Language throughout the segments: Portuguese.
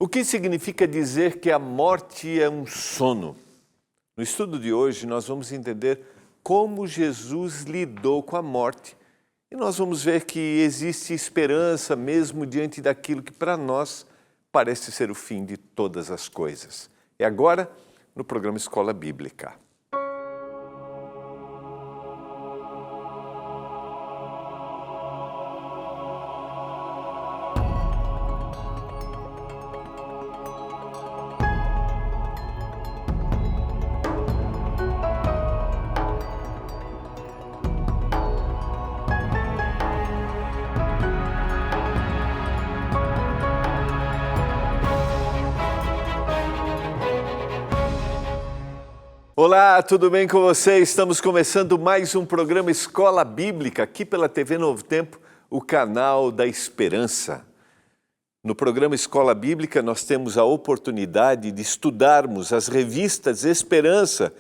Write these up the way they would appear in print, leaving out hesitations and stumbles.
O que significa dizer que a morte é um sono? No estudo de hoje, nós vamos entender como Jesus lidou com a morte e nós vamos ver que existe esperança mesmo diante daquilo que para nós parece ser o fim de todas as coisas. É agora no programa Escola Bíblica. Olá, tudo bem com você? Estamos começando mais um programa Escola Bíblica, aqui pela TV Novo Tempo, o canal da esperança. No programa Escola Bíblica, nós temos a oportunidade de estudarmos as revistas Esperança,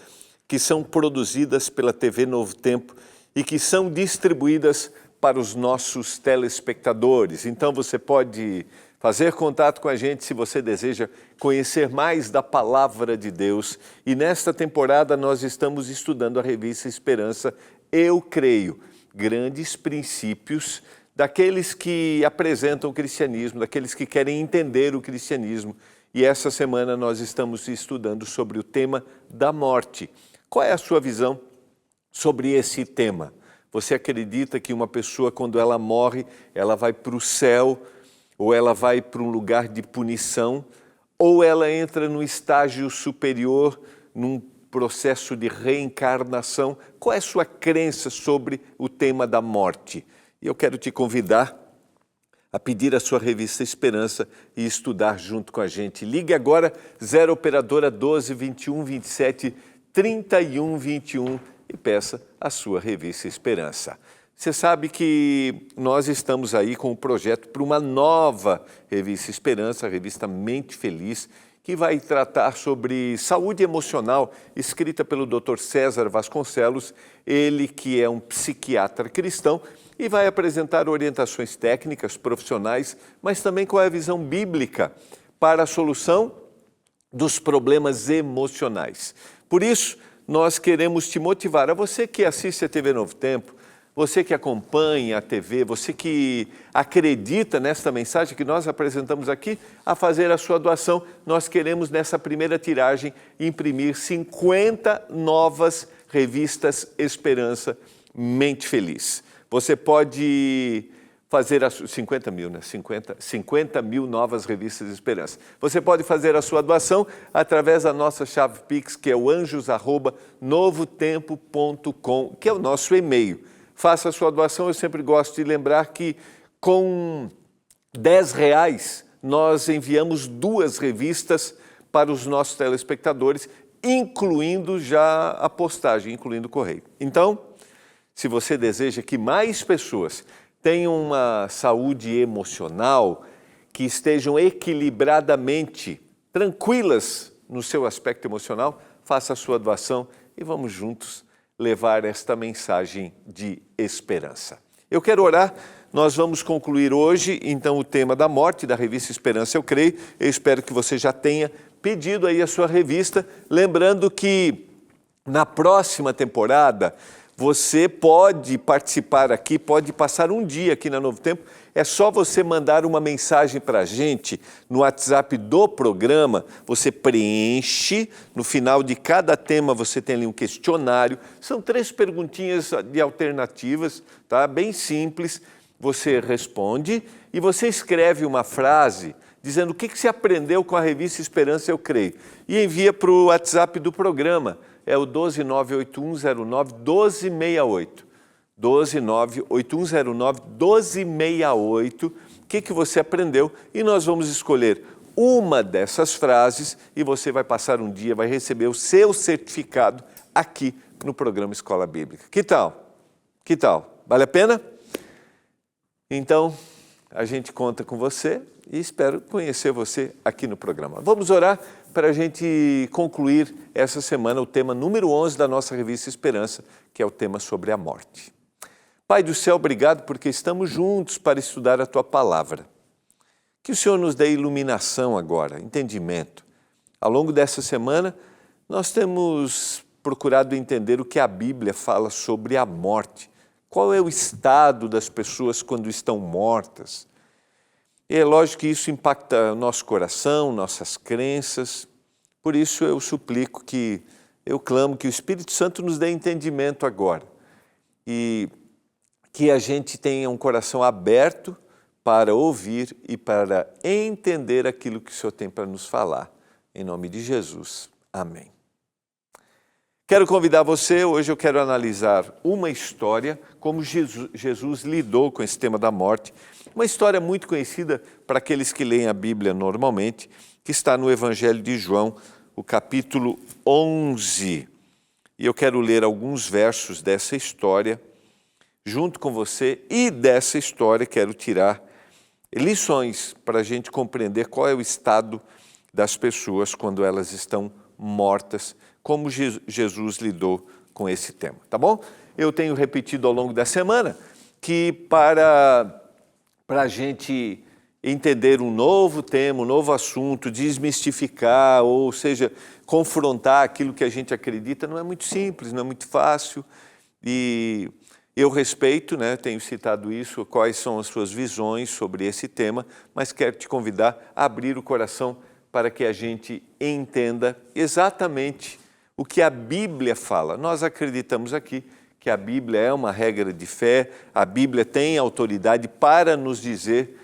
que são produzidas pela TV Novo Tempo e que são distribuídas para os nossos telespectadores. Então, você pode fazer contato com a gente se você deseja conhecer mais da Palavra de Deus. E nesta temporada nós estamos estudando a revista Esperança, Eu Creio, grandes princípios daqueles que apresentam o cristianismo, daqueles que querem entender o cristianismo. E essa semana nós estamos estudando sobre o tema da morte. Qual é a sua visão sobre esse tema? Você acredita que uma pessoa, quando ela morre, ela vai para o céu, ou ela vai para um lugar de punição, ou ela entra num estágio superior, num processo de reencarnação? Qual é a sua crença sobre o tema da morte? E eu quero te convidar a pedir a sua revista Esperança e estudar junto com a gente. Ligue agora, 0 operadora 12 21 27 31 21 e peça a sua revista Esperança. Você sabe que nós estamos aí com um projeto para uma nova revista Esperança, a revista Mente Feliz, que vai tratar sobre saúde emocional, escrita pelo Dr. César Vasconcelos, ele que é um psiquiatra cristão, e vai apresentar orientações técnicas, profissionais, mas também com a visão bíblica para a solução dos problemas emocionais. Por isso, nós queremos te motivar, a você que assiste a TV Novo Tempo, você que acompanha a TV, você que acredita nesta mensagem que nós apresentamos aqui, a fazer a sua doação. Nós queremos, nessa primeira tiragem, imprimir 50 novas revistas Esperança Mente Feliz. Você pode fazer as 50 mil, né? 50 mil novas revistas Esperança. Você pode fazer a sua doação através da nossa chave Pix, que é o anjos@novotempo.com, que é o nosso e-mail. Faça a sua doação. Eu sempre gosto de lembrar que com R$10 nós enviamos 2 revistas para os nossos telespectadores, incluindo já a postagem, incluindo o correio. Então, se você deseja que mais pessoas tenham uma saúde emocional, que estejam equilibradamente tranquilas no seu aspecto emocional, faça a sua doação e vamos juntos levar esta mensagem de esperança. Eu quero orar, nós vamos concluir hoje, então, o tema da morte, da revista Esperança, Eu Creio. Eu espero que você já tenha pedido aí a sua revista, lembrando que na próxima temporada você pode participar aqui, pode passar um dia aqui na Novo Tempo. É só você mandar uma mensagem para a gente no WhatsApp do programa. Você preenche, no final de cada tema você tem ali um questionário. São 3 perguntinhas de alternativas, tá? Bem simples. Você responde e você escreve uma frase dizendo o que você aprendeu com a revista Esperança, Eu Creio. E envia para o WhatsApp do programa. É o 12981091268. 12981091268. O que você aprendeu? E nós vamos escolher uma dessas frases e você vai passar um dia, vai receber o seu certificado aqui no programa Escola Bíblica. Que tal? Que tal? Vale a pena? Então, a gente conta com você e espero conhecer você aqui no programa. Vamos orar para a gente concluir essa semana o tema número 11 da nossa revista Esperança, que é o tema sobre a morte. Pai do céu, obrigado porque estamos juntos para estudar a Tua Palavra. Que o Senhor nos dê iluminação agora, entendimento. Ao longo dessa semana, nós temos procurado entender o que a Bíblia fala sobre a morte. Qual é o estado das pessoas quando estão mortas? E é lógico que isso impacta nosso coração, nossas crenças. Por isso eu clamo que o Espírito Santo nos dê entendimento agora. E que a gente tenha um coração aberto para ouvir e para entender aquilo que o Senhor tem para nos falar. Em nome de Jesus. Amém. Quero convidar você, hoje eu quero analisar uma história, como Jesus lidou com esse tema da morte. Uma história muito conhecida para aqueles que leem a Bíblia normalmente, que está no Evangelho de João, o capítulo 11. E eu quero ler alguns versos dessa história junto com você, e dessa história quero tirar lições para a gente compreender qual é o estado das pessoas quando elas estão mortas, como Jesus lidou com esse tema, tá bom? Eu tenho repetido ao longo da semana que para a gente entender um novo tema, um novo assunto, desmistificar, ou seja, confrontar aquilo que a gente acredita, não é muito simples, não é muito fácil. E eu respeito, tenho citado isso, quais são as suas visões sobre esse tema, mas quero te convidar a abrir o coração para que a gente entenda exatamente o que a Bíblia fala. Nós acreditamos aqui que a Bíblia é uma regra de fé, a Bíblia tem autoridade para nos dizer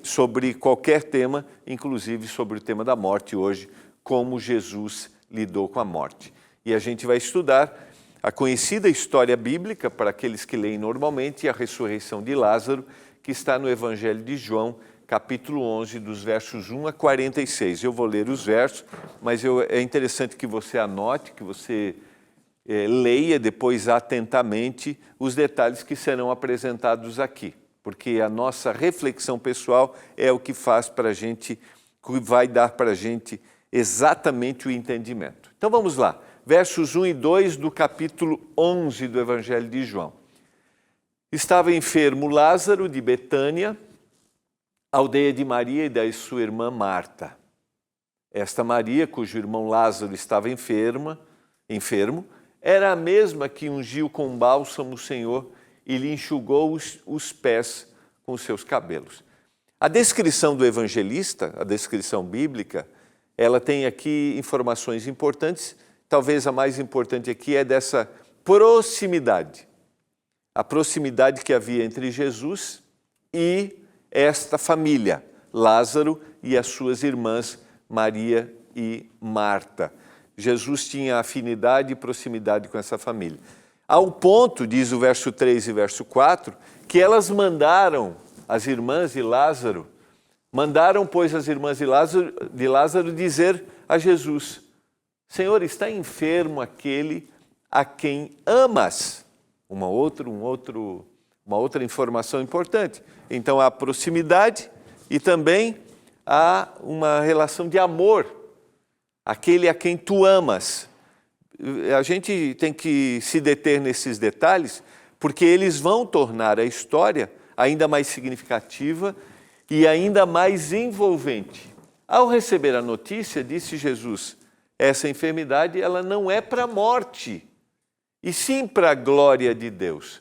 sobre qualquer tema, inclusive sobre o tema da morte hoje, como Jesus lidou com a morte. E a gente vai estudar a conhecida história bíblica, para aqueles que leem normalmente, a ressurreição de Lázaro, que está no Evangelho de João, capítulo 11, dos versos 1 a 46. Eu vou ler os versos, mas é interessante que você anote, que você leia depois atentamente os detalhes que serão apresentados aqui, porque a nossa reflexão pessoal é o que faz para a gente, que vai dar para a gente exatamente o entendimento. Então vamos lá, versos 1 e 2 do capítulo 11 do Evangelho de João. Estava enfermo Lázaro de Betânia, aldeia de Maria e da sua irmã Marta. Esta Maria, cujo irmão Lázaro estava enfermo, era a mesma que ungiu com bálsamo o Senhor e lhe enxugou os pés com os seus cabelos. A descrição do evangelista, a descrição bíblica, ela tem aqui informações importantes. Talvez a mais importante aqui é dessa proximidade. A proximidade que havia entre Jesus e esta família, Lázaro e as suas irmãs Maria e Marta. Jesus tinha afinidade e proximidade com essa família. Ao ponto, diz o verso 3 e verso 4, que elas mandaram as irmãs de Lázaro, pois, as irmãs de Lázaro dizer a Jesus: Senhor, está enfermo aquele a quem amas. Uma outra informação importante. Então, há proximidade e também há uma relação de amor. Aquele a quem tu amas. A gente tem que se deter nesses detalhes, porque eles vão tornar a história ainda mais significativa e ainda mais envolvente. Ao receber a notícia, disse Jesus: essa enfermidade ela não é para a morte, e sim para a glória de Deus,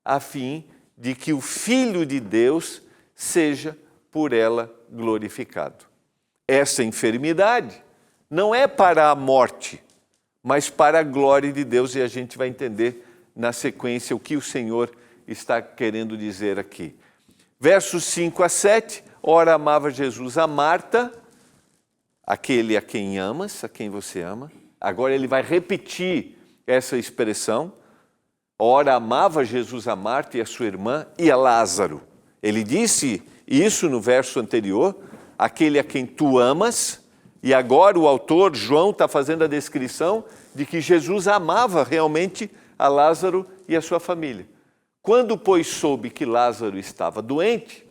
a fim de que o Filho de Deus seja por ela glorificado. Essa enfermidade não é para a morte, mas para a glória de Deus, e a gente vai entender na sequência o que o Senhor está querendo dizer aqui. Versos 5 a 7, ora amava Jesus a Marta, aquele a quem amas, a quem você ama. Agora ele vai repetir essa expressão. Ora amava Jesus a Marta e a sua irmã e a Lázaro. Ele disse isso no verso anterior, aquele a quem tu amas, e agora o autor, João, está fazendo a descrição de que Jesus amava realmente a Lázaro e a sua família. Quando, pois, soube que Lázaro estava doente,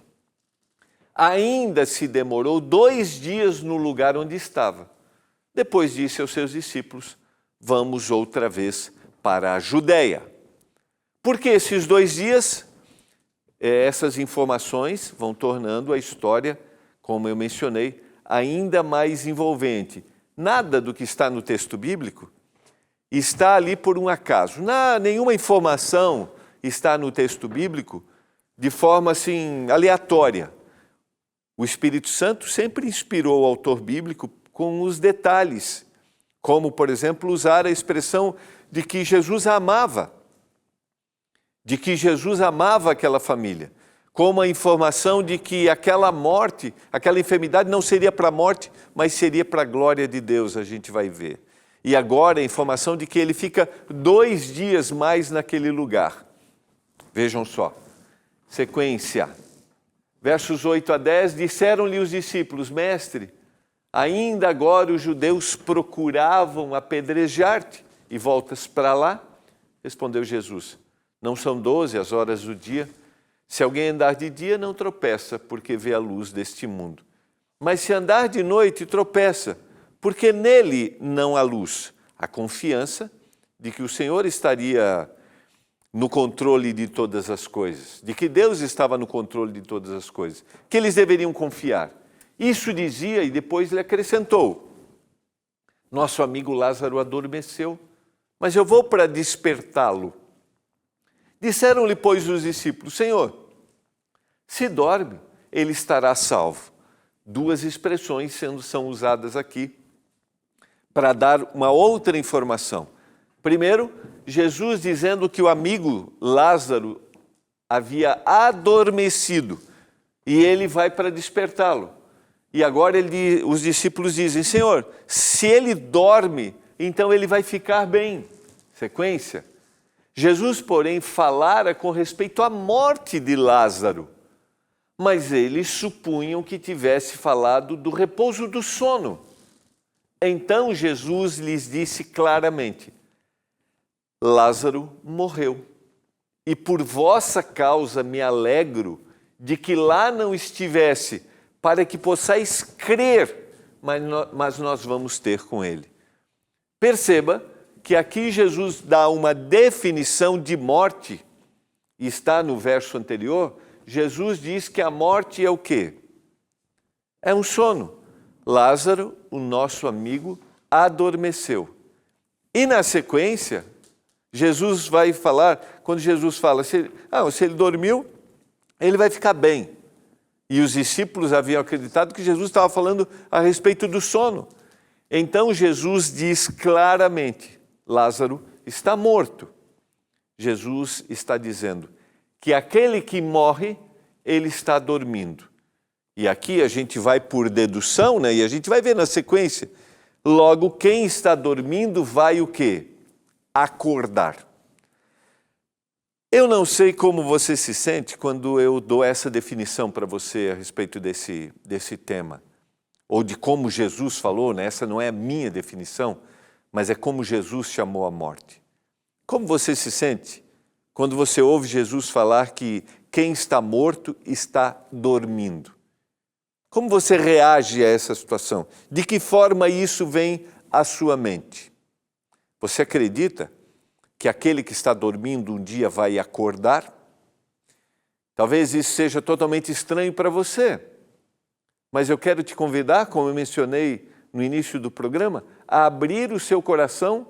ainda se demorou 2 dias no lugar onde estava. Depois disse aos seus discípulos: vamos outra vez para a Judéia. Porque esses 2 dias, essas informações vão tornando a história como eu mencionei, ainda mais envolvente. Nada do que está no texto bíblico está ali por um acaso. Nenhuma informação está no texto bíblico de forma assim aleatória. O Espírito Santo sempre inspirou o autor bíblico com os detalhes, como, por exemplo, usar a expressão de que Jesus amava aquela família, como a informação de que aquela morte, aquela enfermidade não seria para a morte, mas seria para a glória de Deus, a gente vai ver. E agora a informação de que ele fica 2 dias mais naquele lugar. Vejam só, sequência. Versos 8 a 10, disseram-lhe os discípulos, mestre, ainda agora os judeus procuravam apedrejar-te e voltas para lá? Respondeu Jesus, não são 12 as horas do dia? Se alguém andar de dia, não tropeça, porque vê a luz deste mundo. Mas se andar de noite, tropeça, porque nele não há luz. A confiança de que o Senhor estaria no controle de todas as coisas, de que Deus estava no controle de todas as coisas, que eles deveriam confiar. Isso dizia e depois lhe acrescentou, nosso amigo Lázaro adormeceu, mas eu vou para despertá-lo. Disseram-lhe, pois, os discípulos, Senhor, se dorme, ele estará salvo. 2 expressões são usadas aqui para dar uma outra informação. Primeiro, Jesus dizendo que o amigo Lázaro havia adormecido e ele vai para despertá-lo. E agora os discípulos dizem, Senhor, se ele dorme, então ele vai ficar bem. Sequência. Jesus, porém, falara com respeito à morte de Lázaro, mas eles supunham que tivesse falado do repouso do sono. Então Jesus lhes disse claramente, Lázaro morreu, e por vossa causa me alegro de que lá não estivesse, para que possais crer, mas nós vamos ter com ele. Perceba que aqui Jesus dá uma definição de morte, e está no verso anterior, Jesus diz que a morte é o quê? É um sono. Lázaro, o nosso amigo, adormeceu. E na sequência, Jesus vai falar, quando Jesus fala, se ele dormiu, ele vai ficar bem. E os discípulos haviam acreditado que Jesus estava falando a respeito do sono. Então Jesus diz claramente, Lázaro está morto. Jesus está dizendo que aquele que morre, ele está dormindo. E aqui a gente vai por dedução, né? E a gente vai ver na sequência. Logo, quem está dormindo vai o quê? Acordar. Eu não sei como você se sente quando eu dou essa definição para você a respeito desse tema. Ou de como Jesus falou, né? Essa não é a minha definição, mas é como Jesus chamou a morte. Como você se sente quando você ouve Jesus falar que quem está morto está dormindo? Como você reage a essa situação? De que forma isso vem à sua mente? Você acredita que aquele que está dormindo um dia vai acordar? Talvez isso seja totalmente estranho para você, mas eu quero te convidar, como eu mencionei no início do programa, a abrir o seu coração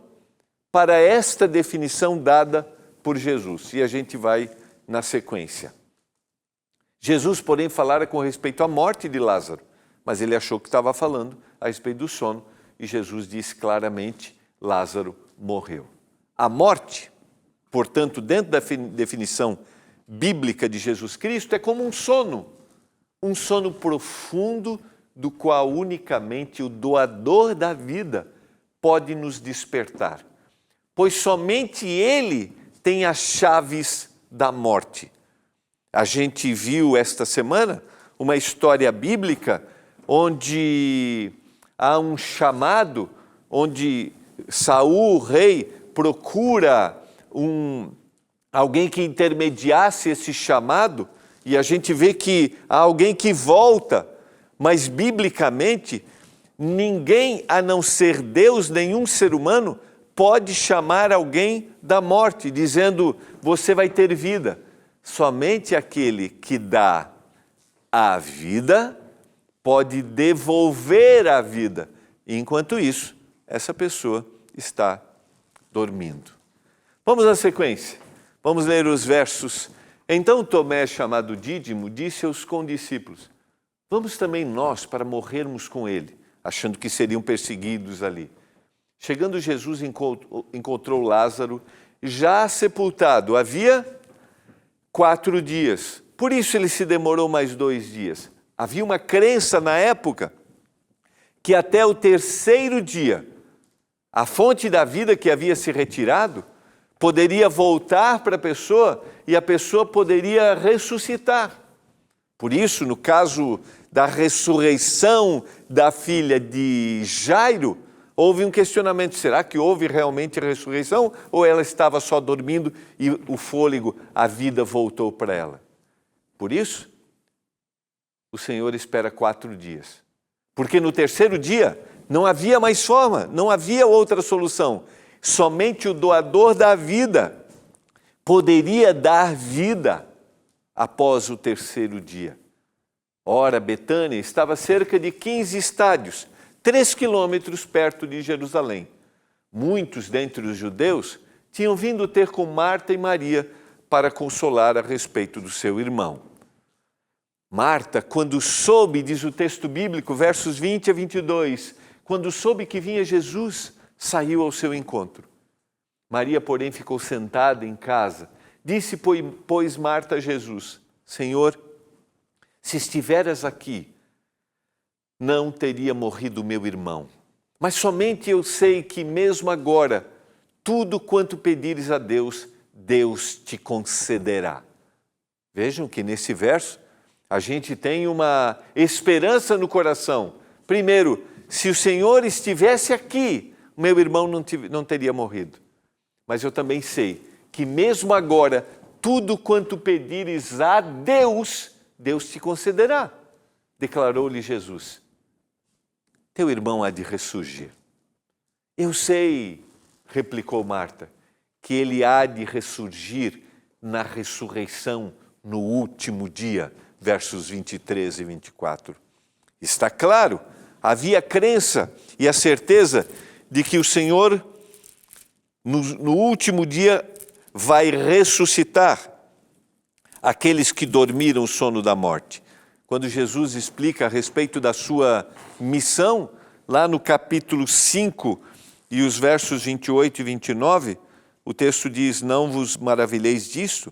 para esta definição dada por Jesus. E a gente vai na sequência. Jesus, porém, falara com respeito à morte de Lázaro, mas ele achou que estava falando a respeito do sono, e Jesus disse claramente, Lázaro morreu. A morte, portanto, dentro da definição bíblica de Jesus Cristo, é como um sono profundo do qual unicamente o doador da vida pode nos despertar, pois somente ele tem as chaves da morte. A gente viu esta semana uma história bíblica onde há um chamado, onde Saul, o rei, procura alguém que intermediasse esse chamado, e a gente vê que há alguém que volta, mas biblicamente ninguém a não ser Deus, nenhum ser humano, pode chamar alguém da morte, dizendo, você vai ter vida. Somente aquele que dá a vida pode devolver a vida. E, enquanto isso, essa pessoa está dormindo. Vamos à sequência. Vamos ler os versos. Então Tomé, chamado Dídimo, disse aos condiscípulos: vamos também nós para morrermos com ele, achando que seriam perseguidos ali. Chegando Jesus, encontrou Lázaro já sepultado. Havia 4 dias. Por isso ele se demorou mais 2 dias. Havia uma crença na época que até o 3º dia, a fonte da vida que havia se retirado poderia voltar para a pessoa e a pessoa poderia ressuscitar. Por isso, no caso da ressurreição da filha de Jairo, houve um questionamento: será que houve realmente ressurreição ou ela estava só dormindo e o fôlego, a vida voltou para ela? Por isso, o Senhor espera 4 dias. Porque no 3º dia não havia mais forma, não havia outra solução. Somente o doador da vida poderia dar vida após o 3º dia. Ora, Betânia estava a cerca de 15 estádios, 3 quilômetros perto de Jerusalém. Muitos dentre os judeus tinham vindo ter com Marta e Maria para consolar a respeito do seu irmão. Marta, quando soube, diz o texto bíblico, versos 20 a 22, quando soube que vinha Jesus, saiu ao seu encontro. Maria, porém, ficou sentada em casa. Disse, pois, Marta a Jesus: Senhor, se estiveras aqui, não teria morrido meu irmão. Mas somente eu sei que mesmo agora, tudo quanto pedires a Deus, Deus te concederá. Vejam que nesse verso, a gente tem uma esperança no coração. Primeiro, se o Senhor estivesse aqui, meu irmão não teria morrido. Mas eu também sei que mesmo agora, tudo quanto pedires a Deus, Deus te concederá. Declarou-lhe Jesus: teu irmão há de ressurgir. Eu sei, replicou Marta, que ele há de ressurgir na ressurreição no último dia. Versos 23 e 24. Está claro, havia crença e a certeza de que o Senhor, no último dia, vai ressuscitar aqueles que dormiram o sono da morte. Quando Jesus explica a respeito da sua missão, lá no capítulo 5 e os versos 28 e 29, o texto diz: não vos maravilheis disso,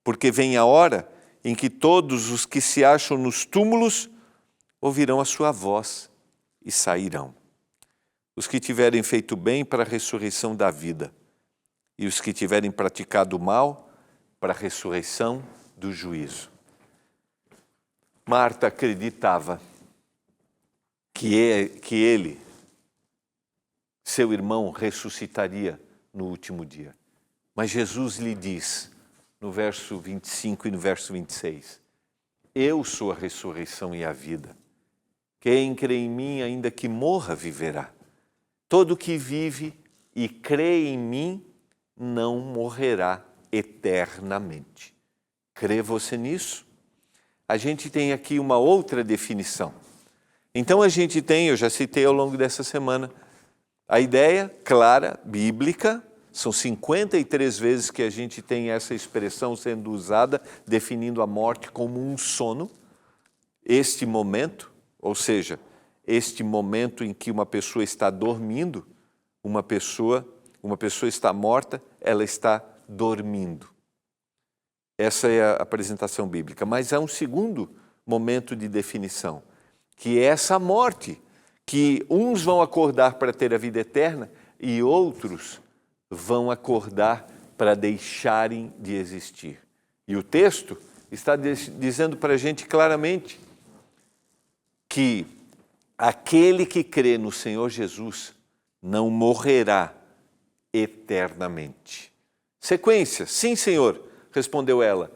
porque vem a hora em que todos os que se acham nos túmulos ouvirão a sua voz e sairão. Os que tiverem feito bem para a ressurreição da vida, e os que tiverem praticado mal para a ressurreição do juízo. Marta acreditava que ele, seu irmão, ressuscitaria no último dia. Mas Jesus lhe diz, no verso 25 e no verso 26, eu sou a ressurreição e a vida. Quem crê em mim, ainda que morra, viverá. Todo que vive e crê em mim, não morrerá eternamente. Crê você nisso? A gente tem aqui uma outra definição. Então a gente tem, eu já citei ao longo dessa semana, a ideia clara, bíblica. São 53 vezes que a gente tem essa expressão sendo usada, definindo a morte como um sono. Este momento, ou seja, este momento em que uma pessoa está dormindo, uma pessoa está morta, ela está dormindo. Essa é a apresentação bíblica. Mas há um segundo momento de definição, que é essa morte, que uns vão acordar para ter a vida eterna e outros vão acordar para deixarem de existir. E o texto está dizendo para a gente claramente que aquele que crê no Senhor Jesus não morrerá eternamente. Sequência: sim, Senhor, respondeu ela,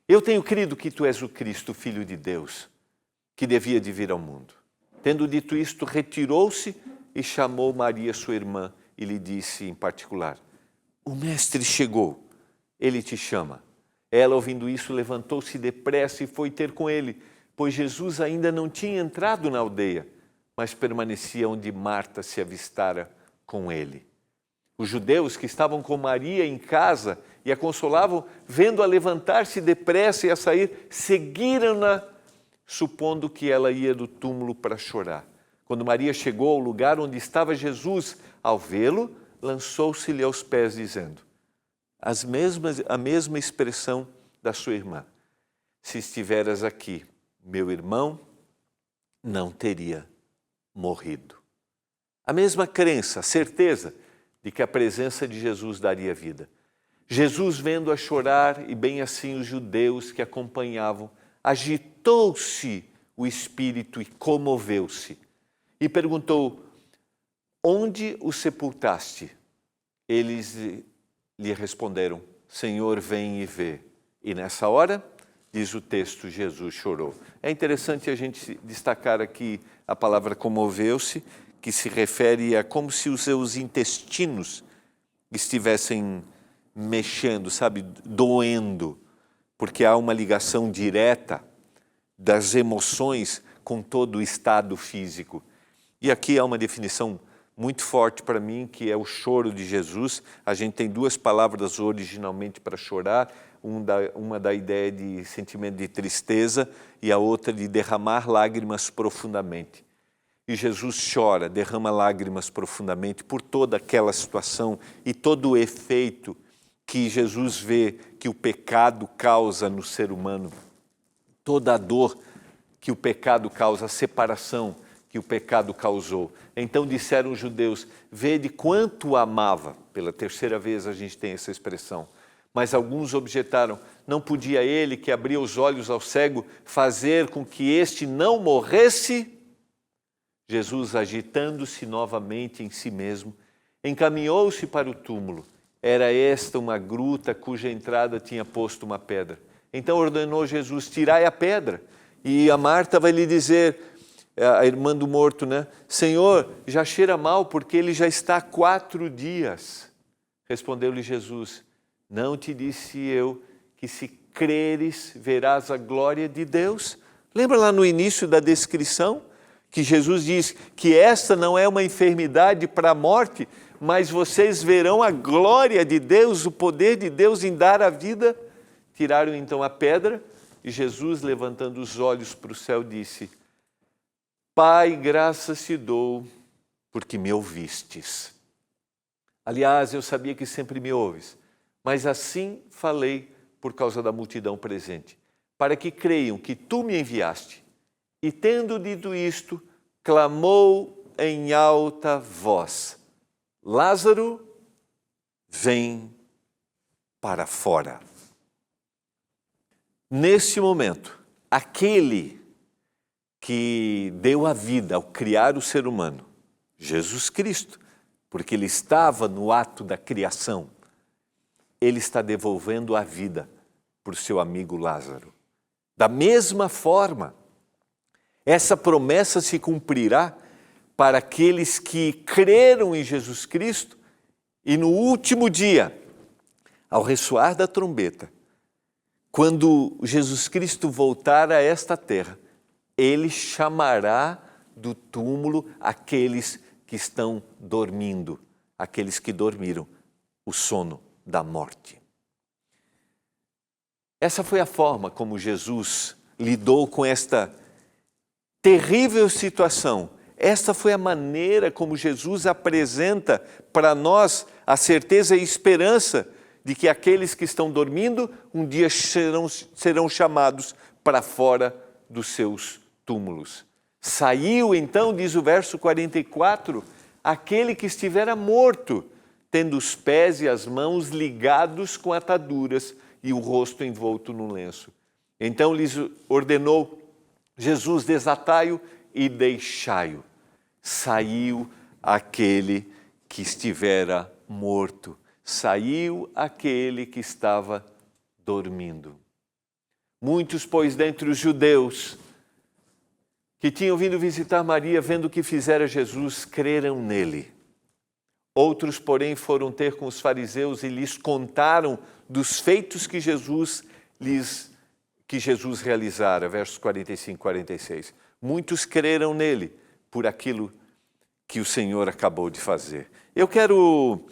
eu tenho crido que tu és o Cristo, Filho de Deus, que devia de vir ao mundo. Tendo dito isto, retirou-se e chamou Maria, sua irmã, e lhe disse em particular: o mestre chegou, ele te chama. Ela, ouvindo isso, levantou-se depressa e foi ter com ele, pois Jesus ainda não tinha entrado na aldeia, mas permanecia onde Marta se avistara com ele. Os judeus que estavam com Maria em casa e a consolavam, vendo-a levantar-se depressa e a sair, seguiram-na, supondo que ela ia do túmulo para chorar. Quando Maria chegou ao lugar onde estava Jesus, ao vê-lo, lançou-se-lhe aos pés, dizendo a mesma expressão da sua irmã: se estiveras aqui, meu irmão não teria morrido. A mesma crença, a certeza de que a presença de Jesus daria vida. Jesus, vendo-a chorar, e bem assim os judeus que acompanhavam, agitou-se o espírito e comoveu-se. E perguntou: onde o sepultaste? Eles lhe responderam: Senhor, vem e vê. E nessa hora, diz o texto, Jesus chorou. É interessante a gente destacar aqui a palavra comoveu-se, que se refere a como se os seus intestinos estivessem mexendo, sabe, doendo, porque há uma ligação direta das emoções com todo o estado físico. E aqui há uma definição muito forte para mim, que é o choro de Jesus. A gente tem duas palavras originalmente para chorar, uma da ideia de sentimento de tristeza e a outra de derramar lágrimas profundamente. E Jesus chora, derrama lágrimas profundamente por toda aquela situação e todo o efeito que Jesus vê que o pecado causa no ser humano, toda a dor que o pecado causa, a separação que o pecado causou. Então disseram os judeus: vede quanto o amava. Pela terceira vez a gente tem essa expressão. Mas alguns objetaram: não podia ele, que abria os olhos ao cego, fazer com que este não morresse? Jesus, agitando-se novamente em si mesmo, encaminhou-se para o túmulo. Era esta uma gruta cuja entrada tinha posto uma pedra. Então ordenou Jesus: tirai a pedra. E a Marta vai lhe dizer, a irmã do morto, né? Senhor, já cheira mal, porque ele já está há 4 dias. Respondeu-lhe Jesus: não te disse eu que se creres verás a glória de Deus? Lembra lá no início da descrição que Jesus diz que esta não é uma enfermidade para a morte, mas vocês verão a glória de Deus, o poder de Deus em dar a vida? Tiraram então a pedra e Jesus, levantando os olhos para o céu, disse: Pai, graças te dou, porque me ouvistes. Aliás, eu sabia que sempre me ouves, mas assim falei por causa da multidão presente, para que creiam que tu me enviaste. E tendo dito isto, clamou em alta voz: Lázaro, vem para fora. Nesse momento, aquele que deu a vida ao criar o ser humano, Jesus Cristo, porque ele estava no ato da criação, ele está devolvendo a vida para o seu amigo Lázaro. Da mesma forma, essa promessa se cumprirá para aqueles que creram em Jesus Cristo e no último dia, ao ressoar da trombeta, quando Jesus Cristo voltar a esta terra, ele chamará do túmulo aqueles que estão dormindo, aqueles que dormiram o sono da morte. Essa foi a forma como Jesus lidou com esta terrível situação. Esta foi a maneira como Jesus apresenta para nós a certeza e esperança de que aqueles que estão dormindo um dia serão chamados para fora dos seus túmulos. Saiu então, diz o verso 44, aquele que estivera morto, tendo os pés e as mãos ligados com ataduras e o rosto envolto no lenço. Então lhes ordenou Jesus: desatai-o e deixai-o. Saiu aquele que estivera morto. Saiu aquele que estava dormindo. Muitos, pois, dentre os judeus que tinham vindo visitar Maria, vendo o que fizera Jesus, creram nele. Outros, porém, foram ter com os fariseus e lhes contaram dos feitos que Jesus lhes que Jesus realizara, versos 45 e 46. Muitos creram nele por aquilo que o Senhor acabou de fazer. Eu quero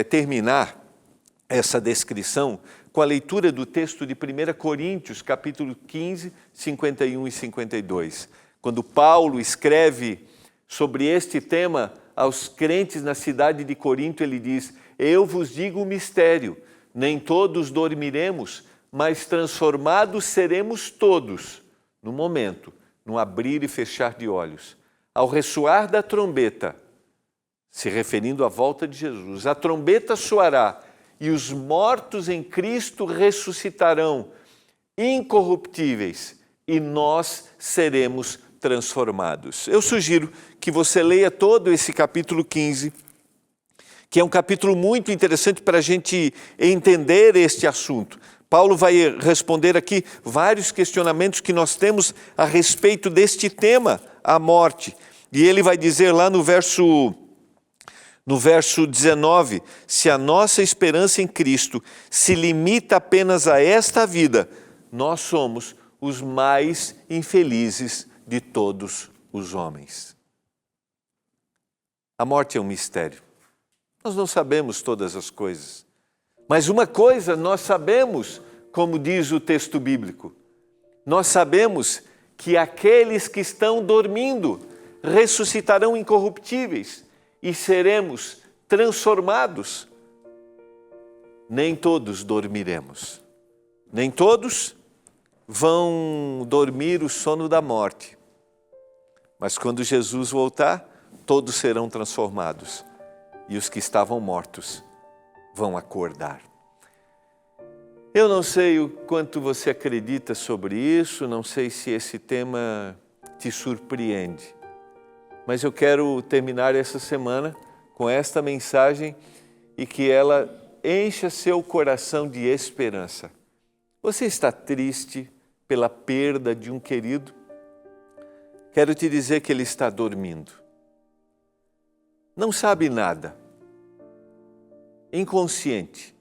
terminar essa descrição com a leitura do texto de 1 Coríntios, capítulo 15, 51 e 52. Quando Paulo escreve sobre este tema aos crentes na cidade de Corinto, ele diz: eu vos digo um mistério, nem todos dormiremos, mas transformados seremos todos, no momento, no abrir e fechar de olhos. Ao ressoar da trombeta, se referindo à volta de Jesus, a trombeta soará e os mortos em Cristo ressuscitarão, incorruptíveis, e nós seremos transformados. Eu sugiro que você leia todo esse capítulo 15, que é um capítulo muito interessante para a gente entender este assunto. Paulo vai responder aqui vários questionamentos que nós temos a respeito deste tema, a morte. E ele vai dizer lá no verso 19, se a nossa esperança em Cristo se limita apenas a esta vida, nós somos os mais infelizes de todos os homens. A morte é um mistério. Nós não sabemos todas as coisas. Mas uma coisa nós sabemos, como diz o texto bíblico, nós sabemos que aqueles que estão dormindo ressuscitarão incorruptíveis e seremos transformados. Nem todos dormiremos, nem todos vão dormir o sono da morte, mas quando Jesus voltar, todos serão transformados e os que estavam mortos vão acordar. Eu não sei o quanto você acredita sobre isso, não sei se esse tema te surpreende, mas eu quero terminar essa semana com esta mensagem e que ela encha seu coração de esperança. Você está triste pela perda de um querido? Quero te dizer que ele está dormindo. Não sabe nada. Inconsciente.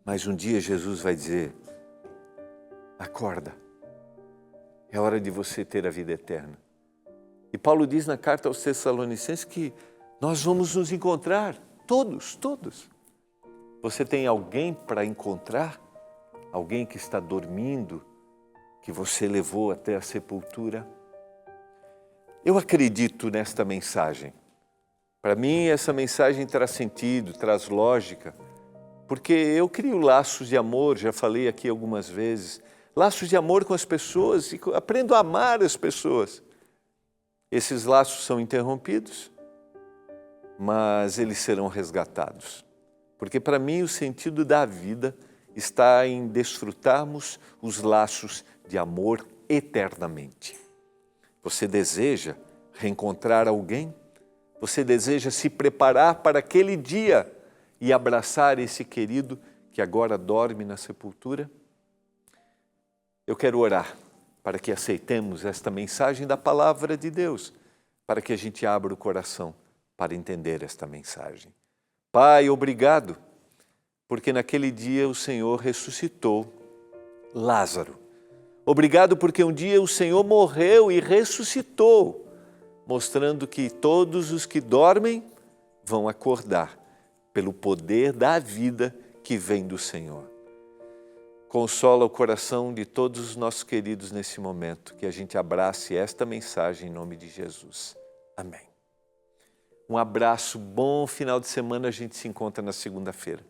Mas um dia Jesus vai dizer: acorda, é hora de você ter a vida eterna. E Paulo diz na carta aos Tessalonicenses que nós vamos nos encontrar, todos. Você tem alguém para encontrar? Alguém que está dormindo, que você levou até a sepultura? Eu acredito nesta mensagem. Para mim, essa mensagem traz sentido, traz lógica, porque eu crio laços de amor, já falei aqui algumas vezes, laços de amor com as pessoas e aprendo a amar as pessoas. Esses laços são interrompidos, mas eles serão resgatados. Porque para mim o sentido da vida está em desfrutarmos os laços de amor eternamente. Você deseja reencontrar alguém? Você deseja se preparar para aquele dia e abraçar esse querido que agora dorme na sepultura? Eu quero orar para que aceitemos esta mensagem da palavra de Deus, para que a gente abra o coração para entender esta mensagem. Pai, obrigado, porque naquele dia o Senhor ressuscitou Lázaro. Obrigado porque um dia o Senhor morreu e ressuscitou, mostrando que todos os que dormem vão acordar pelo poder da vida que vem do Senhor. Consola o coração de todos os nossos queridos nesse momento, que a gente abrace esta mensagem em nome de Jesus. Amém. Um abraço, bom final de semana, a gente se encontra na segunda-feira.